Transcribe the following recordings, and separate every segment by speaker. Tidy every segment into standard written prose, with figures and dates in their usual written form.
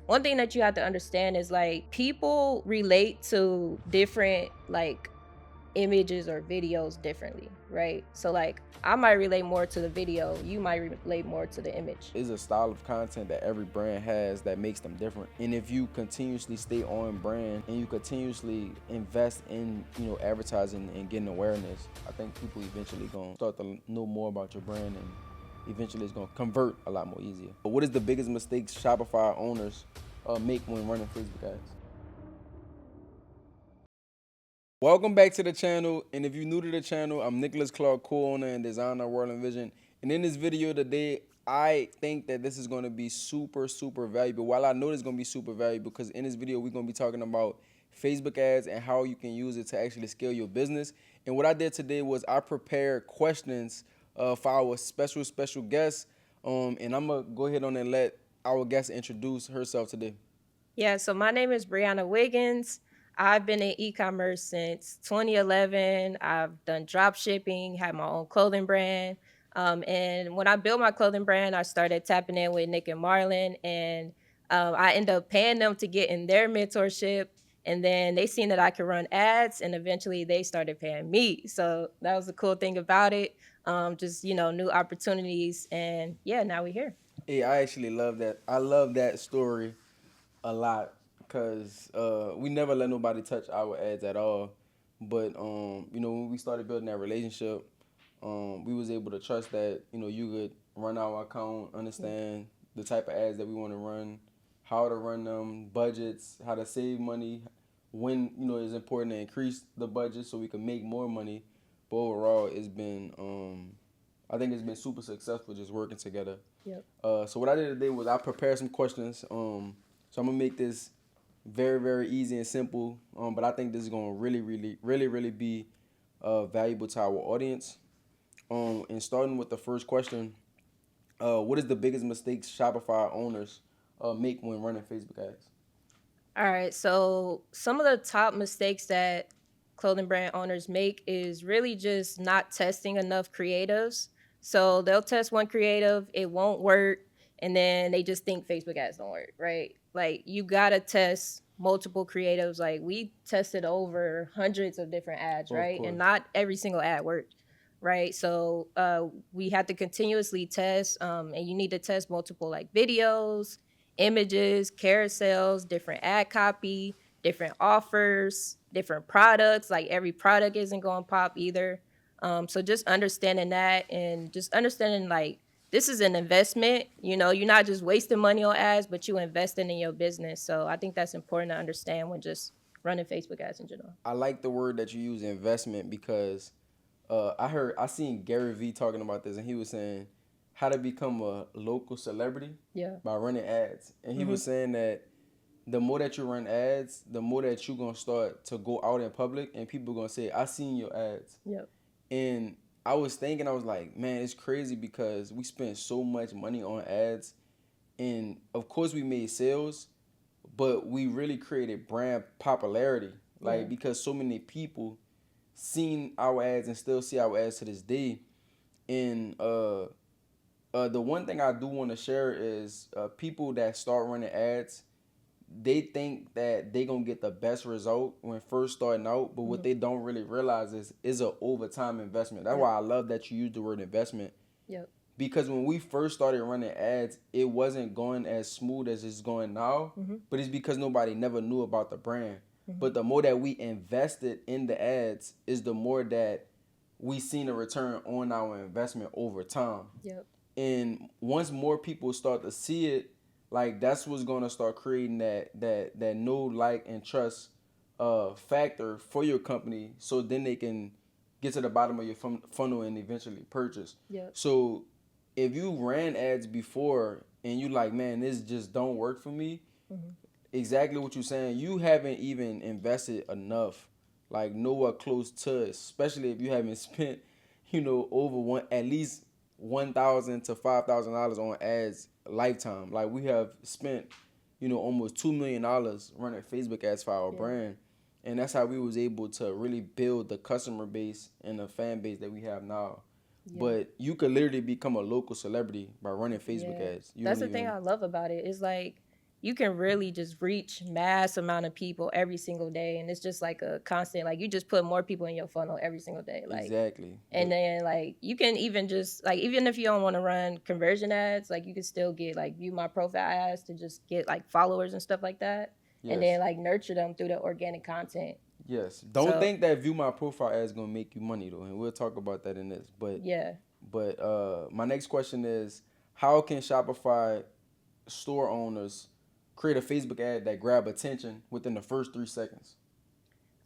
Speaker 1: one thing that you have to understand is like people relate to different like images or videos differently, right? So like I might relate more to the video, you might relate more to the image.
Speaker 2: Is a style of content that every brand has that makes them different. And if you continuously stay on brand and you continuously invest in, advertising and getting awareness, I think people eventually gonna start to know more about your brand, and eventually it's gonna convert a lot more easier. But what is the biggest mistakes Shopify owners make when running Facebook ads? Welcome back to the channel, and if you're new to the channel, I'm Nicholas Clark, co-owner and designer of WRLDINVSN. And in this video today, I think that this is going to be super valuable. While I know it's going to be super valuable, because in this video we're going to be talking about Facebook ads and how you can use it to actually scale your business. And what I did today was I prepared questions for our special guest, and I'm gonna go ahead on and let our guest introduce herself today.
Speaker 1: Yeah, so my name is Brianna Wiggins. I've been in e-commerce since 2011. I've done drop shipping, had my own clothing brand. And when I built my clothing brand, I started tapping in with Nick and Marlon, and I ended up paying them to get in their mentorship. And then they seen that I could run ads, and eventually they started paying me. So that was the cool thing about it. Just, new opportunities. And yeah, now we're here.
Speaker 2: Hey, I actually love that. I love that story a lot, because we never let nobody touch our ads at all. But when we started building that relationship, we was able to trust that you could run our account, understand the type of ads that we want to run, how to run them, budgets, how to save money, when it's important to increase the budget so we can make more money. But overall, it's been I think it's been super successful just working together.
Speaker 1: Yep.
Speaker 2: So what I did today was I prepared some questions. So I'm gonna make this very easy and simple. But I think this is gonna really be valuable to our audience. And starting with the first question, what is the biggest mistakes Shopify owners make when running Facebook ads?
Speaker 1: All right. So some of the top mistakes that clothing brand owners make is really just not testing enough creatives. So they'll test one creative, it won't work, and then they just think Facebook ads don't work, right? Like you gotta test multiple creatives. Like we tested over hundreds of different ads,
Speaker 2: Of
Speaker 1: right? And
Speaker 2: course.
Speaker 1: not every single ad worked, right? So we had to continuously test, and you need to test multiple like videos, images, carousels, different ad copy, different offers, different products. Like every product isn't going to pop either. So just understanding that, and just understanding like this is an investment. You're not just wasting money on ads, but you investing in your business. So I think that's important to understand when just running Facebook ads in general.
Speaker 2: I like the word that you use, investment, because I seen Gary Vee talking about this, and he was saying how to become a local celebrity.
Speaker 1: Yeah.
Speaker 2: By running ads. And he was saying that the more that you run ads, the more that you're gonna start to go out in public, and people gonna say, "I seen your ads."
Speaker 1: Yep.
Speaker 2: And I was like, man, it's crazy because we spent so much money on ads, and of course we made sales, but we really created brand popularity. Like, because so many people seen our ads and still see our ads to this day. And the one thing I do want to share is people that start running ads, they think that they gonna get the best result when first starting out, but what they don't really realize is a overtime investment. That's why I love that you use the word investment.
Speaker 1: Yep.
Speaker 2: Because when we first started running ads, it wasn't going as smooth as it's going now. But it's because nobody never knew about the brand. But the more that we invested in the ads, is the more that we seen a return on our investment over time.
Speaker 1: Yep.
Speaker 2: And once more people start to see it, like that's what's gonna start creating that know, like, and trust factor for your company, so then they can get to the bottom of your funnel and eventually purchase.
Speaker 1: Yep.
Speaker 2: So if you ran ads before and you like, man, this just don't work for me, exactly what you're saying, you haven't even invested enough, like nowhere close to it, especially if you haven't spent, over at least $1,000 to $5,000 on ads lifetime. Like we have spent, almost $2 million running Facebook ads for our brand. And that's how we was able to really build the customer base and the fan base that we have now. Yeah. But you could literally become a local celebrity by running Facebook ads.
Speaker 1: That's the thing I love about it. Is like you can really just reach mass amount of people every single day, and it's just like a constant, like, you just put more people in your funnel every single day, like.
Speaker 2: Exactly.
Speaker 1: And then, like, you can even just, like, even if you don't want to run conversion ads, like, you can still get, like, view my profile ads to just get, like, followers and stuff like that. And then,
Speaker 2: Yes.
Speaker 1: like, nurture them through the organic content.
Speaker 2: Yes. Don't
Speaker 1: So,
Speaker 2: think that view my profile ad is gonna make you money though, and we'll talk about that in this.
Speaker 1: yeah.
Speaker 2: But my next question is, how can Shopify store owners create a Facebook ad that grab attention within the first 3 seconds?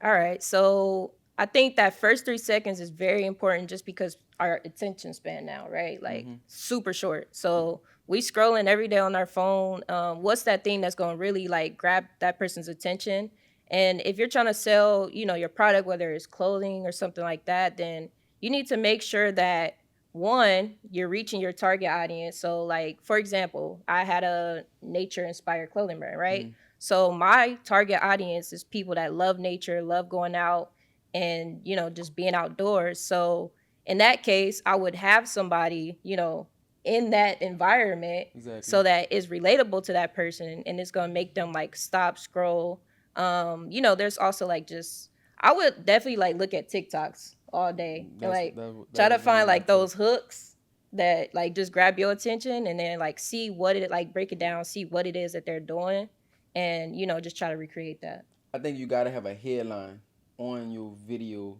Speaker 1: All right. So I think that first 3 seconds is very important just because our attention span now, right? Like
Speaker 2: Mm-hmm.
Speaker 1: super short. So we scrolling every day on our phone. What's that thing that's going to really like grab that person's attention? And if you're trying to sell, your product, whether it's clothing or something like that, then you need to make sure that one, you're reaching your target audience. So like, for example, I had a nature inspired clothing brand, right?
Speaker 2: Mm-hmm.
Speaker 1: So my target audience is people that love nature, love going out and, just being outdoors. So in that case, I would have somebody, in that environment
Speaker 2: Exactly.
Speaker 1: so that is relatable to that person and it's going to make them like stop, scroll. There's also like just, I would definitely like look at TikToks all day and like
Speaker 2: That
Speaker 1: try to
Speaker 2: was gonna be
Speaker 1: find
Speaker 2: my
Speaker 1: like
Speaker 2: tip.
Speaker 1: those hooks that like just grab your attention and then like see what it, like break it down, see what it is that they're doing and just try to recreate that.
Speaker 2: I think you gotta have a headline on your video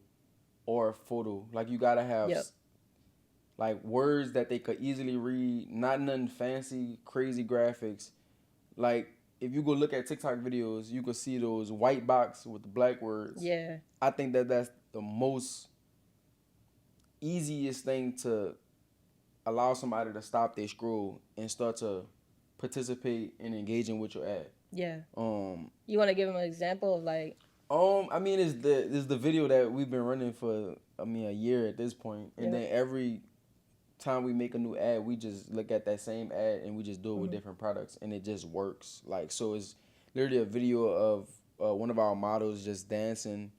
Speaker 2: or photo. Like you gotta have
Speaker 1: Yep.
Speaker 2: like words that they could easily read, not nothing fancy, crazy graphics. Like if you go look at TikTok videos, you could see those white box with the black words.
Speaker 1: Yeah.
Speaker 2: I think that that's the most easiest thing to allow somebody to stop their scroll and start to participate in engaging with your ad.
Speaker 1: Yeah.
Speaker 2: Um,
Speaker 1: You want to give them an example of like,
Speaker 2: I mean, it's the video that we've been running for, I mean, a year at this point, and
Speaker 1: yep.
Speaker 2: then every time we make a new ad, we just look at that same ad and we just do it with different products, and it just works. Like, so it's literally a video of one of our models just dancing,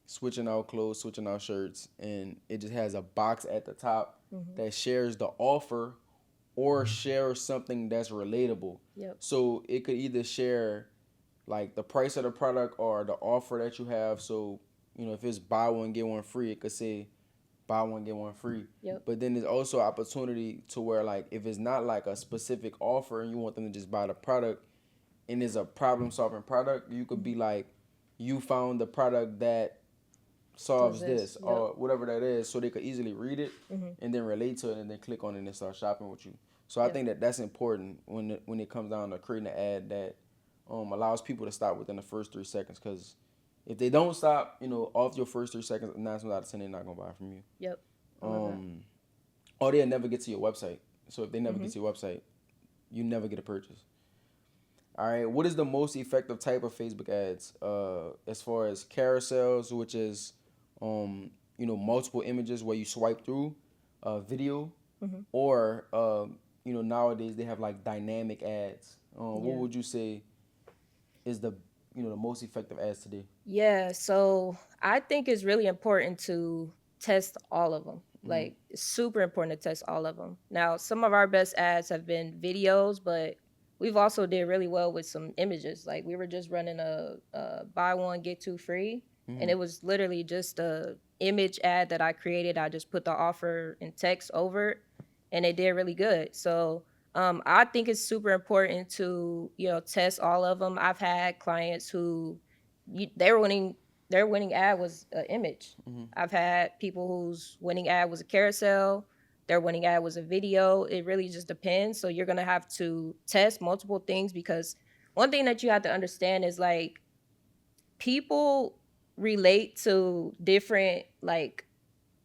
Speaker 2: switching out clothes, switching out shirts, and it just has a box at the top that shares the offer or shares something that's relatable.
Speaker 1: Yep.
Speaker 2: So it could either share like the price of the product or the offer that you have. So, if it's buy one get one free, it could say buy one get one free.
Speaker 1: Yep.
Speaker 2: But then there's also opportunity to where like if it's not like a specific offer and you want them to just buy the product and it's a problem solving product, you could be like, you found the product that solves
Speaker 1: Does
Speaker 2: this
Speaker 1: this.
Speaker 2: or
Speaker 1: Yep.
Speaker 2: whatever that is, so they could easily read it and then relate to it and then click on it and start shopping with you. So I
Speaker 1: Yep.
Speaker 2: think that that's important when it comes down to creating an ad that allows people to stop within the first 3 seconds. Because if they don't stop, off your first 3 seconds, 9 times out of 10 they're not gonna buy from you.
Speaker 1: Yep. I love that.
Speaker 2: Or they'll never get to your website. So if they never get to your website, you never get a purchase. All right, what is the most effective type of Facebook ads? As far as carousels, which is, multiple images where you swipe through, video, or nowadays they have like dynamic ads. What
Speaker 1: Yeah.
Speaker 2: would you say is the most effective ads today?
Speaker 1: Yeah, so I think it's really important to test all of them. Like, it's super important to test all of them. Now, some of our best ads have been videos, but we've also did really well with some images. Like, we were just running a buy one get two free, and it was literally just a image ad that I created. I just put the offer in text over it, and it did really good. So I think it's super important to test all of them. I've had clients who they're winning. Their winning ad was an image. I've had people whose winning ad was a carousel. Their winning ad was a video. It really just depends. So you're gonna have to test multiple things because one thing that you have to understand is like people relate to different like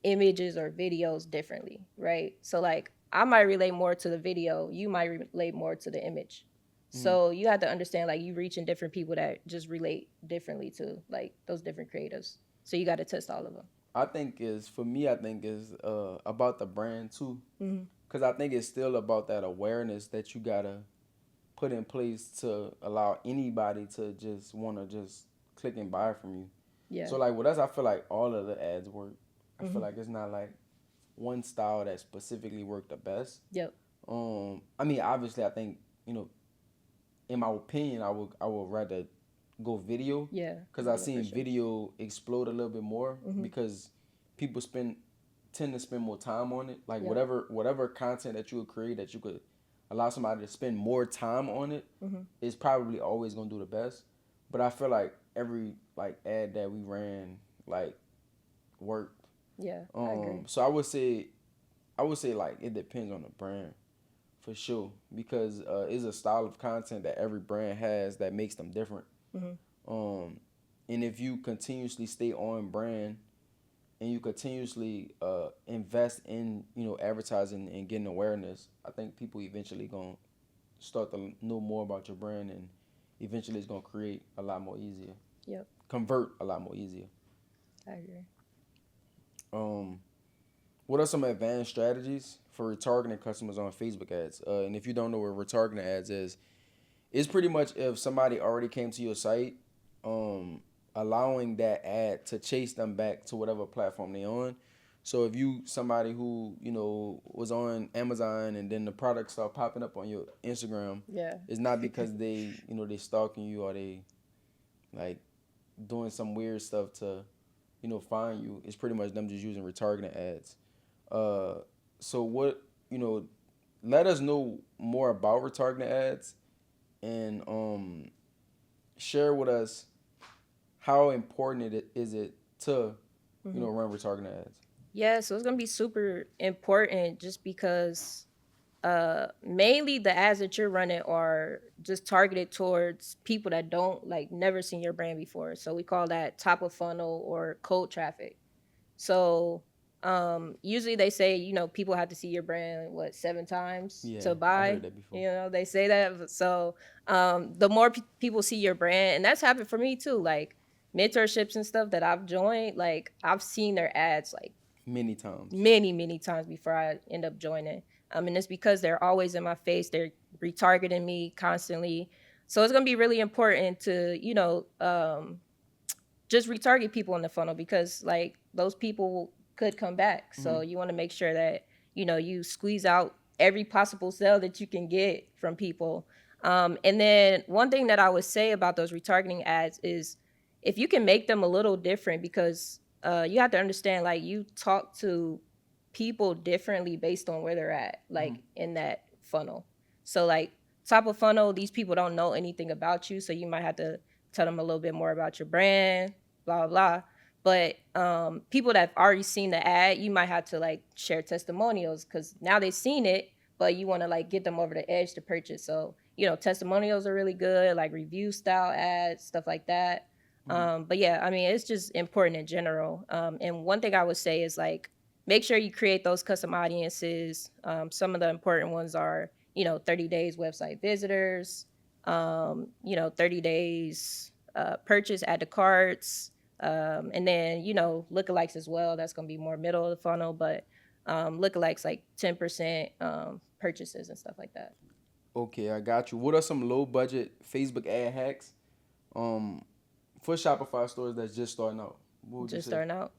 Speaker 1: images or videos differently, right? So like I might relate more to the video, you might relate more to the image. So you have to understand like you reaching different people that just relate differently to like those different creatives. So you got to test all of them.
Speaker 2: I think is for me. I think is about the brand too,
Speaker 1: Mm-hmm.
Speaker 2: because I think it's still about that awareness that you gotta put in place to allow anybody to just want to just click and buy from you.
Speaker 1: Yeah.
Speaker 2: So like with us, I feel like all of the ads work. I
Speaker 1: Mm-hmm.
Speaker 2: feel like it's not like one style that specifically worked the best.
Speaker 1: Yep.
Speaker 2: I mean, obviously, I think in my opinion, I would rather go video,
Speaker 1: Yeah,
Speaker 2: because I've
Speaker 1: video for
Speaker 2: seen
Speaker 1: sure.
Speaker 2: video explode a little bit more
Speaker 1: Mm-hmm.
Speaker 2: because people tend to spend more time on it. Like
Speaker 1: Yep.
Speaker 2: whatever content that you would create that you could allow somebody to spend more time on it
Speaker 1: Mm-hmm.
Speaker 2: is probably always gonna do the best. But I feel like every like ad that we ran like worked.
Speaker 1: Yeah, I agree.
Speaker 2: So I would say like it depends on the brand for sure, because it's a style of content that every brand has that makes them different.
Speaker 1: Mm-hmm.
Speaker 2: Um, and if you continuously stay on brand and you continuously invest in advertising and getting awareness, I think people eventually gonna start to know more about your brand, and eventually it's gonna create a lot more easier,
Speaker 1: Yep,
Speaker 2: convert a lot more easier.
Speaker 1: I agree.
Speaker 2: Um, what are some advanced strategies for retargeting customers on Facebook ads? And if you don't know what retargeting ads is, it's pretty much if somebody already came to your site, um, allowing that ad to chase them back to whatever platform they on. So if you somebody who was on Amazon and then the products start popping up on your Instagram,
Speaker 1: Yeah.
Speaker 2: it's not because they stalking you or they like doing some weird stuff to find you. It's pretty much them just using retargeting ads. Uh, so what let us know more about retargeting ads, and share with us how important is it to
Speaker 1: Mm-hmm.
Speaker 2: run retargeting ads.
Speaker 1: Yeah, so it's gonna be super important just because mainly the ads that you're running are just targeted towards people that don't like never seen your brand before. So we call that top of funnel or cold traffic. So usually they say, people have to see your brand what 7 times
Speaker 2: Yeah,
Speaker 1: to
Speaker 2: I heard
Speaker 1: buy.
Speaker 2: that before.
Speaker 1: They say that. So the more people see your brand, and that's happened for me too. Like mentorships and stuff that I've joined, like I've seen their ads like
Speaker 2: Many times.
Speaker 1: many times before I end up joining. And it's because they're always in my face. They're retargeting me constantly. So it's gonna be really important to just retarget people in the funnel because like those people could come back.
Speaker 2: Mm-hmm.
Speaker 1: So you want to make sure that you squeeze out every possible sale that you can get from people. And then one thing that I would say about those retargeting ads is if you can make them a little different because you have to understand like you talk to people differently based on where they're at,
Speaker 2: Mm-hmm.
Speaker 1: like in that funnel. So like top of funnel, these people don't know anything about you, so you might have to tell them a little bit more about your brand, blah blah blah. But people that have already seen the ad, you might have to like share testimonials because now they've seen it, but you want to like get them over the edge to purchase. So testimonials are really good, like review style ads, stuff like that.
Speaker 2: Mm-hmm.
Speaker 1: But yeah, I mean, it's just important in general. And one thing I would say is like make sure you create those custom audiences. Some of the important ones are 30 days website visitors, 30 days purchase, add to carts, and then lookalikes as well. That's going to be more middle of the funnel, but lookalikes like 10% purchases and stuff like that.
Speaker 2: Okay, I got you. What are some low budget Facebook ad hacks for Shopify stores that's just starting out? What would you
Speaker 1: Just
Speaker 2: say?
Speaker 1: starting out.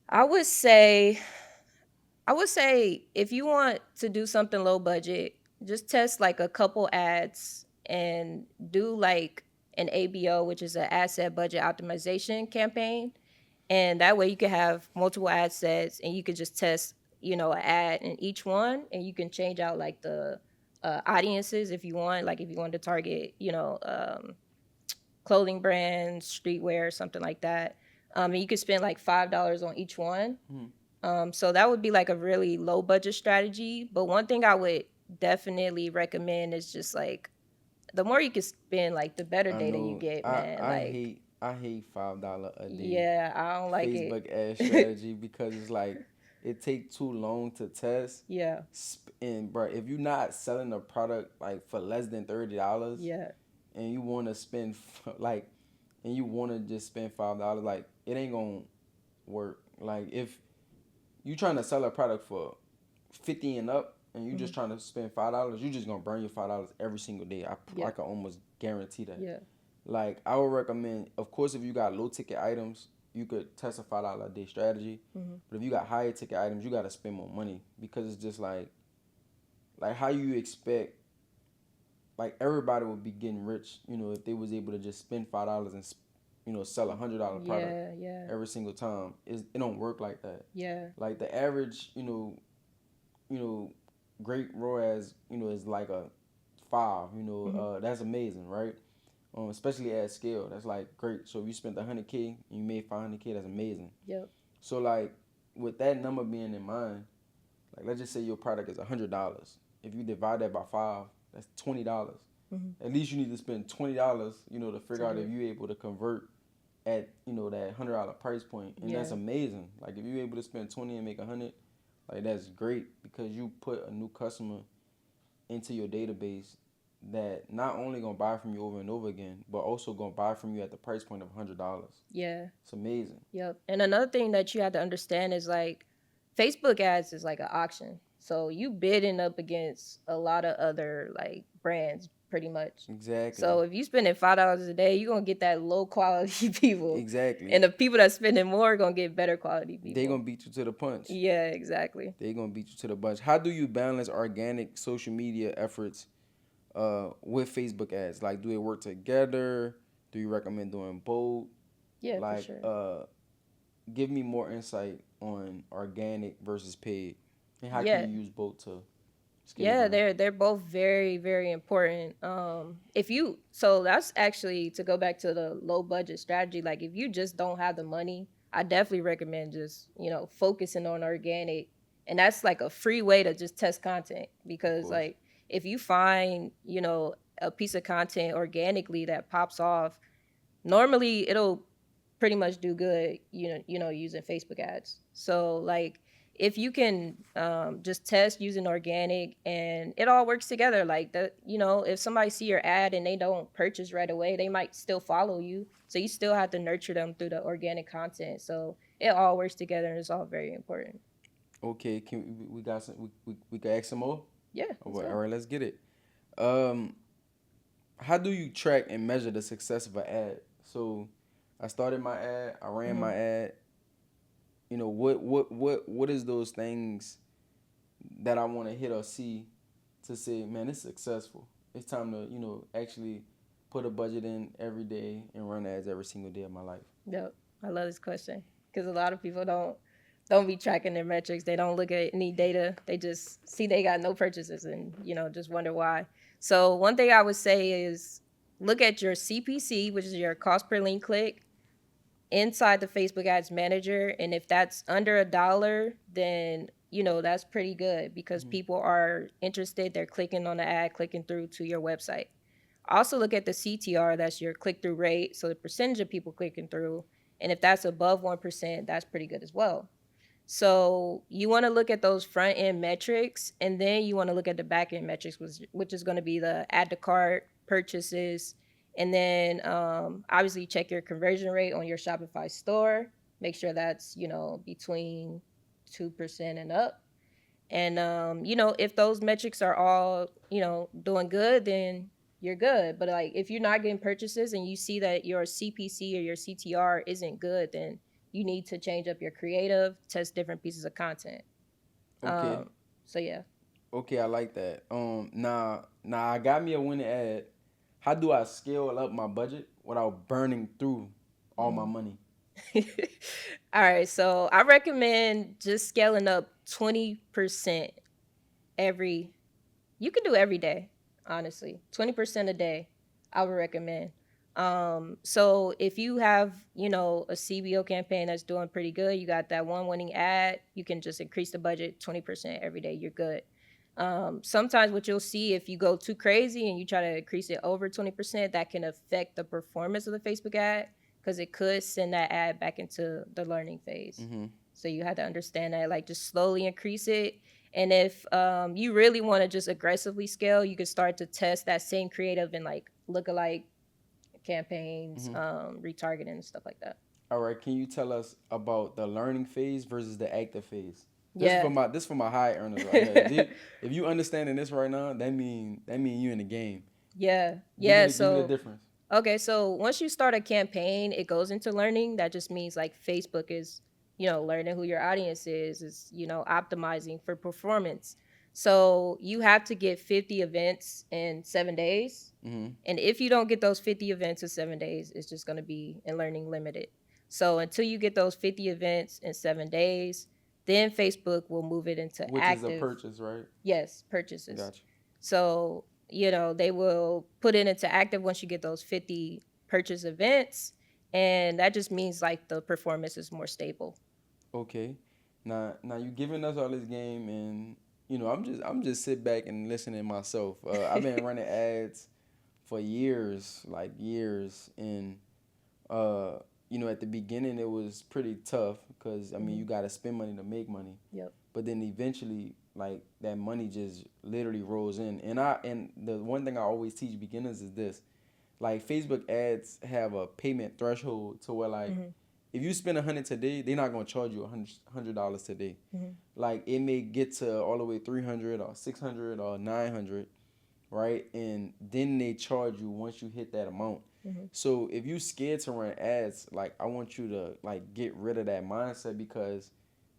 Speaker 1: I would say if you want to do something low budget, just test like a couple ads and do like an ABO, which is an asset budget optimization campaign. And that way you can have multiple ad sets and you could just test, an ad in each one and you can change out like the audiences if you want. Like if you want to target, clothing brands, streetwear, something like that. And you could spend like $5 on each one.
Speaker 2: Mm-hmm.
Speaker 1: So that would be like a really low budget strategy. But one thing I would definitely recommend is just like the more you can spend, like the better
Speaker 2: I
Speaker 1: data you
Speaker 2: know.
Speaker 1: get,
Speaker 2: I
Speaker 1: man.
Speaker 2: I
Speaker 1: Like,
Speaker 2: hate I hate $5 a day
Speaker 1: yeah, I don't like it.
Speaker 2: Facebook ad strategy because it's like it take too long to test.
Speaker 1: Yeah,
Speaker 2: And bro, if you're not selling a product like for less than $30,
Speaker 1: yeah,
Speaker 2: and you want to spend like, and you want to just spend $5, like it ain't gonna work. Like if you trying to sell a product for 50 and up, and you
Speaker 1: hmm,
Speaker 2: just trying to spend $5, you just gonna burn your $5 every single day. I
Speaker 1: yeah,
Speaker 2: can almost guarantee that.
Speaker 1: yeah,
Speaker 2: Like I would recommend, of course, if you got low ticket items, you could test a $5 a day strategy.
Speaker 1: hmm,
Speaker 2: But if you got higher ticket items, you got to spend more money because it's just like how you expect like everybody would be getting rich, if they was able to just spend $5 and sell $100 product
Speaker 1: Yeah, yeah,
Speaker 2: every single time. It don't work like that.
Speaker 1: yeah.
Speaker 2: Like the average, you know, great ROAS, is like a 5.
Speaker 1: Hmm.
Speaker 2: That's amazing, right? Especially at scale, that's like great. So if you spent 100K and you made 500K, that's amazing.
Speaker 1: Yep.
Speaker 2: So like with that number being in mind, like let's just say your product is $100. If you divide that by 5, that's $20.
Speaker 1: Hmm.
Speaker 2: At least you need to spend $20, to figure
Speaker 1: To
Speaker 2: out
Speaker 1: do
Speaker 2: if
Speaker 1: it.
Speaker 2: you're able to convert at that $100 price point, and that's
Speaker 1: Yeah.
Speaker 2: amazing. Like if you're able to spend 20 and make 100, like that's great because you put a new customer into your database that not only gonna buy from you over and over again, but also gonna buy from you at the price point of $100.
Speaker 1: Yeah.
Speaker 2: It's amazing.
Speaker 1: Yep. And another thing that you have to understand is like Facebook ads is like an auction. So you bidding up against a lot of other like brands pretty much.
Speaker 2: Exactly.
Speaker 1: So if you spending $5 a day, you're gonna get that low quality people.
Speaker 2: Exactly.
Speaker 1: And the people that spending more are gonna get better quality
Speaker 2: They
Speaker 1: people.
Speaker 2: gonna beat you to the punch.
Speaker 1: Yeah, exactly.
Speaker 2: They gonna beat you to the punch. How do you balance organic social media efforts with Facebook ads? Like, do they work together? Do you recommend doing both?
Speaker 1: Yeah, for
Speaker 2: Like,
Speaker 1: sure.
Speaker 2: give me more insight on organic versus paid, and how can
Speaker 1: Yeah.
Speaker 2: you use both to scale your
Speaker 1: Yeah,
Speaker 2: brand?
Speaker 1: they're both very, very important. If you so that's actually to go back to the low budget strategy. Like if you just don't have the money, I definitely recommend just, focusing on organic. And that's like a free way to just test content
Speaker 2: Of
Speaker 1: because
Speaker 2: course.
Speaker 1: like if you find, a piece of content organically that pops off, normally it'll pretty much do good, using Facebook ads. So like if you can just test using organic and it all works together like that, if somebody see your ad and they don't purchase right away, they might still follow you. So you still have to nurture them through the organic content. So it all works together and it's all very important.
Speaker 2: Okay, can we got some? We can ask some more.
Speaker 1: Yeah, let's
Speaker 2: All
Speaker 1: go.
Speaker 2: right, let's get it. Um, how do you track and measure the success of an ad? So, I started my ad. I ran
Speaker 1: Hmm.
Speaker 2: my ad. What is those things that I want to hit or see to say, man, it's successful. It's time to actually put a budget in every day and run ads every single day of my life.
Speaker 1: Yep. I love this question because a lot of people don't be tracking their metrics. They don't look at any data. They just see they got no purchases and, just wonder why. So, one thing I would say is look at your CPC, which is your cost per link click, inside the Facebook Ads Manager. And if that's under $1, then, that's pretty good because
Speaker 2: Hmm.
Speaker 1: people are interested. They're clicking on the ad, clicking through to your website. Also, look at the CTR, that's your click through rate. So, the percentage of people clicking through. And if that's above 1%, that's pretty good as well. So you want to look at those front end metrics, and then you want to look at the back end metrics, which is going to be the add to cart purchases, and then obviously check your conversion rate on your Shopify store. Make sure that's between 2% and up. And if those metrics are all doing good, then you're good. But like if you're not getting purchases and you see that your CPC or your CTR isn't good, then you need to change up your creative, test different pieces of content.
Speaker 2: Okay.
Speaker 1: um so yeah.
Speaker 2: Okay, I like that. Now I got me a winning ad. How do I scale up my budget without burning through all my
Speaker 1: Mhm.
Speaker 2: money?
Speaker 1: All right, so I recommend just scaling up 20% every you can do every day, honestly. 20% a day, I would recommend. So if you have, a CBO campaign that's doing pretty good, you got that one winning ad, you can just increase the budget 20% every day. You're good. Sometimes what you'll see if you go too crazy and you try to increase it over 20%, that can affect the performance of the Facebook ad because it could send that ad back into the learning phase.
Speaker 2: Mm-hmm.
Speaker 1: So you have to understand that, like, just slowly increase it. And if you really want to just aggressively scale, you can start to test that same creative in like lookalike campaigns,
Speaker 2: Mm-hmm.
Speaker 1: retargeting and stuff like that.
Speaker 2: All right, can you tell us about the learning phase versus the active phase?
Speaker 1: Yeah.
Speaker 2: This for my high earners right here. If you understanding this right now, that mean you in the game.
Speaker 1: Yeah.
Speaker 2: Give me
Speaker 1: Yeah.
Speaker 2: the
Speaker 1: So,
Speaker 2: difference.
Speaker 1: okay. So once you start a campaign, it goes into learning. That just means like Facebook is, learning who your audience is, optimizing for performance. So you have to get 50 events in 7 days.
Speaker 2: Mm-hmm.
Speaker 1: And if you don't get those 50 events in 7 days, it's just going to be in learning limited. So until you get those 50 events in 7 days, then Facebook will move it into
Speaker 2: Which is a
Speaker 1: active.
Speaker 2: purchase, right?
Speaker 1: Yes, purchases.
Speaker 2: Gotcha.
Speaker 1: So, they will put it into active once you get those 50 purchase events. And that just means like the performance is more stable.
Speaker 2: Okay. Now you giving us all this game, and I'm just sit back and listening myself. I've been running ads for years, like years, and uh, at the beginning it was pretty tough because I mean you got to spend money to make money,
Speaker 1: Yep.
Speaker 2: but then eventually like that money just literally rolls in. And the one thing I always teach beginners is this: like Facebook ads have a payment threshold to where like
Speaker 1: Mm-hmm.
Speaker 2: if you spend 100 today, they're not gonna charge you $100 today.
Speaker 1: Mm-hmm.
Speaker 2: Like it may get to all the way 300 or 600 or 900, right? And then they charge you once you hit that amount.
Speaker 1: Mm-hmm.
Speaker 2: So if you scared to run ads, like I want you to like get rid of that mindset because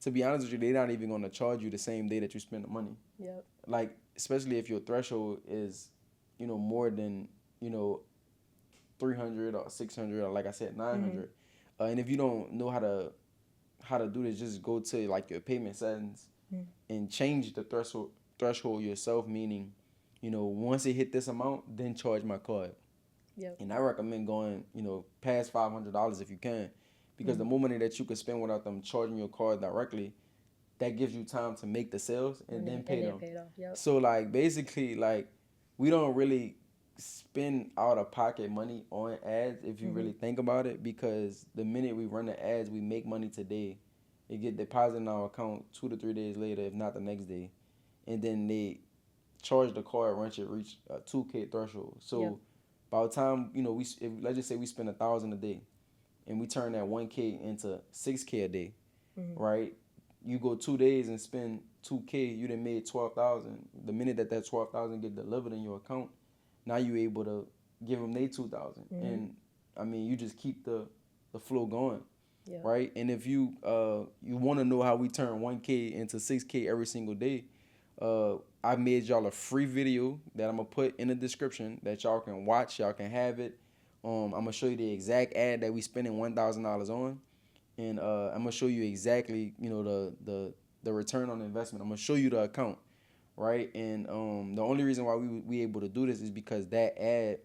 Speaker 2: to be honest with you, they're not even gonna charge you the same day that you spend the money.
Speaker 1: Yep.
Speaker 2: Like especially if your threshold is, more than, you know, 300 or 600 or like I said 900. And if you don't know how to do this, just go to like your payment settings
Speaker 1: Mm-hmm.
Speaker 2: and change the threshold yourself, meaning, once it hit this amount, then charge my card.
Speaker 1: Yep.
Speaker 2: And I recommend going, past $500 if you can, because the more money that you can spend without them charging your card directly, that gives you time to make the sales and then pay them.
Speaker 1: Pay it off. Yep.
Speaker 2: So like basically like we don't really spend out of pocket money on ads if you really think about it, because the minute we run the ads, we make money today. It get deposited in our account 2 to 3 days later, if not the next day, and then they charge the card once it reach a 2K threshold. So
Speaker 1: Yep.
Speaker 2: by the time let's just say we spend 1,000 a day, and we turn that 1K into 6K a day,
Speaker 1: Mm-hmm.
Speaker 2: right? You go 2 days and spend 2K, you done made 12,000. The minute that 12,000 get delivered in your account, now you able to give them they 2,000, and I mean you just keep the flow going,
Speaker 1: Yep.
Speaker 2: right? And if you want to know how we turn 1K into 6K every single day, I made y'all a free video that I'm gonna put in the description that y'all can watch. Y'all can have it. I'm gonna show you the exact ad that we spending $1,000 on, and I'm gonna show you exactly the return on investment. I'm gonna show you the account, right? And the only reason why we able to do this is because that ad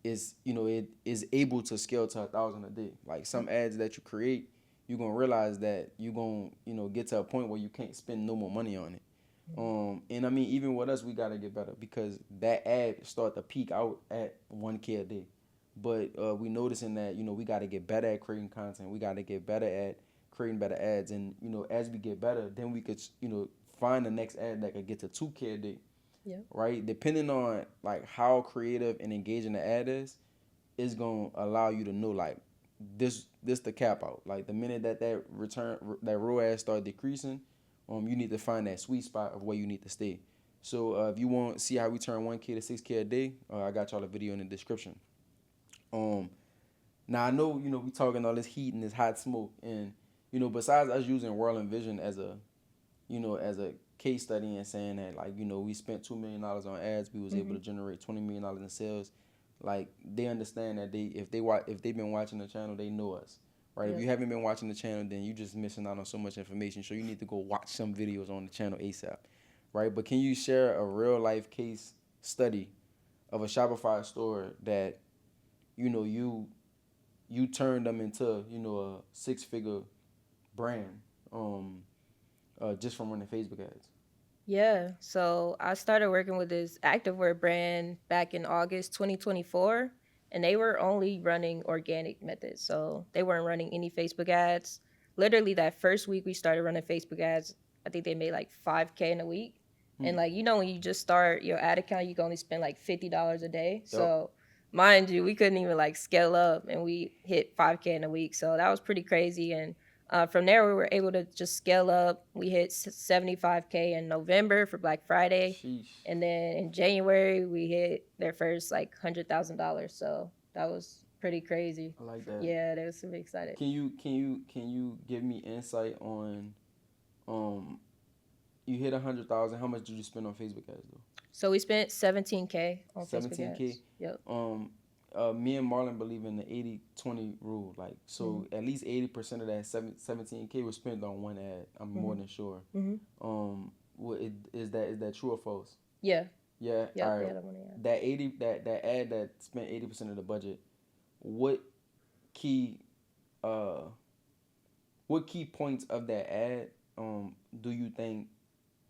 Speaker 2: is it is able to scale to 1,000 a day. Like some ads that you create, you're gonna realize that you're gonna get to a point where you can't spend no more money on it. And I mean, even with us, we gotta get better because that ad start to peak out at 1K a day. But we noticing that we gotta get better at creating content. We gotta get better at creating better ads, and as we get better, then we could find the next ad that could get to 2K a day.
Speaker 1: Yeah.
Speaker 2: Right? Depending on like how creative and engaging the ad is gonna allow you to know like this the cap out. Like the minute that ROAS start decreasing, you need to find that sweet spot of where you need to stay. So if you want to see how we turn 1K to 6K a day, I got y'all a video in the description. Um, Now I know we talking all this heat and this hot smoke, and besides us using WRLDINVSN as a case study and saying that like we spent $2 million on ads, we was able to generate $20 million in sales. Like they understand that if they've been watching the channel, they know us, right?
Speaker 1: Yeah.
Speaker 2: If you haven't been watching the channel, then you just missing out on so much information. So you need to go watch some videos on the channel ASAP, right? But can you share a real life case study of a Shopify store that you turned them into a 6-figure brand just from running Facebook ads?
Speaker 1: Yeah. So I started working with this activewear brand back in August 2024, and they were only running organic methods. So they weren't running any Facebook ads. Literally, that first week we started running Facebook ads, I think they made like 5K in a week. And like, when you just start your ad account, you can only spend like $50 a day.
Speaker 2: Yep.
Speaker 1: So mind you, we couldn't even like scale up, and we hit 5K in a week. So that was pretty crazy. And from there, we were able to just scale up. We hit 75K in November for Black Friday.
Speaker 2: Sheesh.
Speaker 1: And then in January, we hit their first like $100,000. So that was pretty crazy.
Speaker 2: I like that.
Speaker 1: Yeah, they were super excited.
Speaker 2: Can you give me insight on You hit 100,000. How much did you spend on Facebook ads though?
Speaker 1: So we spent 17K on Facebook
Speaker 2: 17K.
Speaker 1: ads. Yep.
Speaker 2: Me and Marlon believe in the 80-20 rule. Like, so at least 80% of that 17K was spent on one ad. I'm more than sure. Is that true or false?
Speaker 1: Yeah.
Speaker 2: Yeah.
Speaker 1: Yep,
Speaker 2: All right.
Speaker 1: yeah, that one, yeah.
Speaker 2: That ad that spent 80% of the budget. What key uh what key points of that ad do you think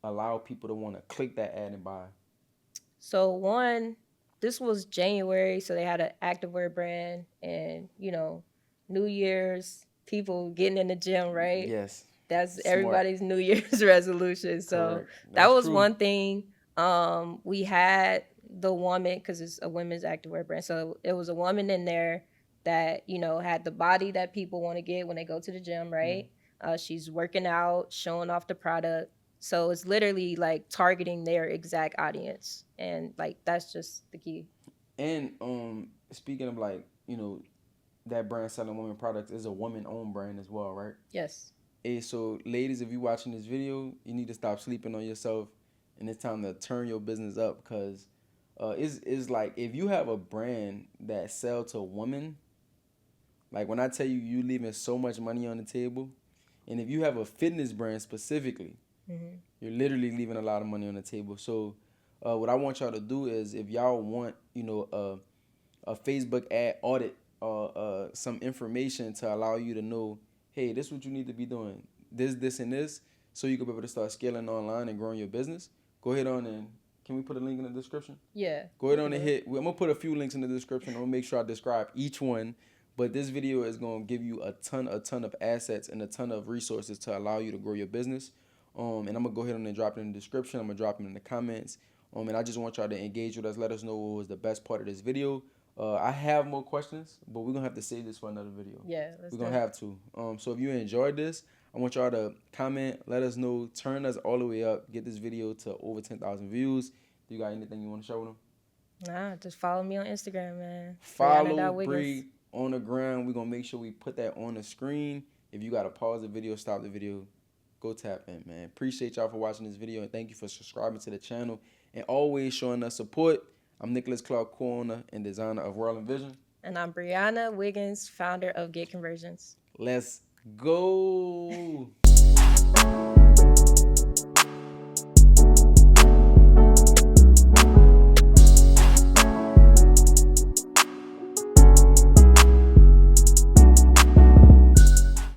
Speaker 2: allow people to want to click that ad and buy?
Speaker 1: So one, this was January, so they had an activewear brand, and New Year's, people getting in the gym, right?
Speaker 2: Yes.
Speaker 1: That's
Speaker 2: Smart.
Speaker 1: everybody's New Year's resolution. So
Speaker 2: Correct.
Speaker 1: that
Speaker 2: That's
Speaker 1: was
Speaker 2: true.
Speaker 1: one thing. We had the woman, because it's a women's activewear brand, so it was a woman in there that had the body that people want to get when they go to the gym, right? She's working out, showing off the product. So it's literally like targeting their exact audience, and like that's just the key.
Speaker 2: And speaking of like, that brand selling women products is a woman owned brand as well, right?
Speaker 1: Yes.
Speaker 2: Hey, so ladies, if you watching this video, you need to stop sleeping on yourself, and it's time to turn your business up because it's like if you have a brand that sell to women, like when I tell you you leaving so much money on the table, and if you have a fitness brand specifically, you're literally leaving a lot of money on the table. So what I want y'all to do is if y'all want, a Facebook ad audit or some information to allow you to know, hey, this is what you need to be doing, this, and this, so you can be able to start scaling online and growing your business. Go ahead on and can we put a link in the description?
Speaker 1: Yeah.
Speaker 2: Go ahead on and hit. I'm gonna put a few links in the description. I'm gonna make sure I describe each one. But this video is gonna give you a ton of assets and a ton of resources to allow you to grow your business. And I'm gonna go ahead and drop it in the description. I'm gonna drop it in the comments. And I just want y'all to engage with us. Let us know what was the best part of this video. I have more questions, but we're gonna have to save this for another video.
Speaker 1: Yeah,
Speaker 2: we're gonna have to. So if you enjoyed this, I want y'all to comment, let us know, turn us all the way up, get this video to over 10,000 views. Do you got anything you want to show them?
Speaker 1: Nah, just follow me on Instagram, man.
Speaker 2: Follow Bree on the ground. We're gonna make sure we put that on the screen. If you gotta pause the video, stop the video, go tap in, man. Appreciate y'all for watching this video, and thank you for subscribing to the channel and always showing us support. I'm Nicholas Clark, co-owner and designer of WRLDINVSN.
Speaker 1: And I'm Brianna Wiggins, founder of Get Conversions.
Speaker 2: Let's go.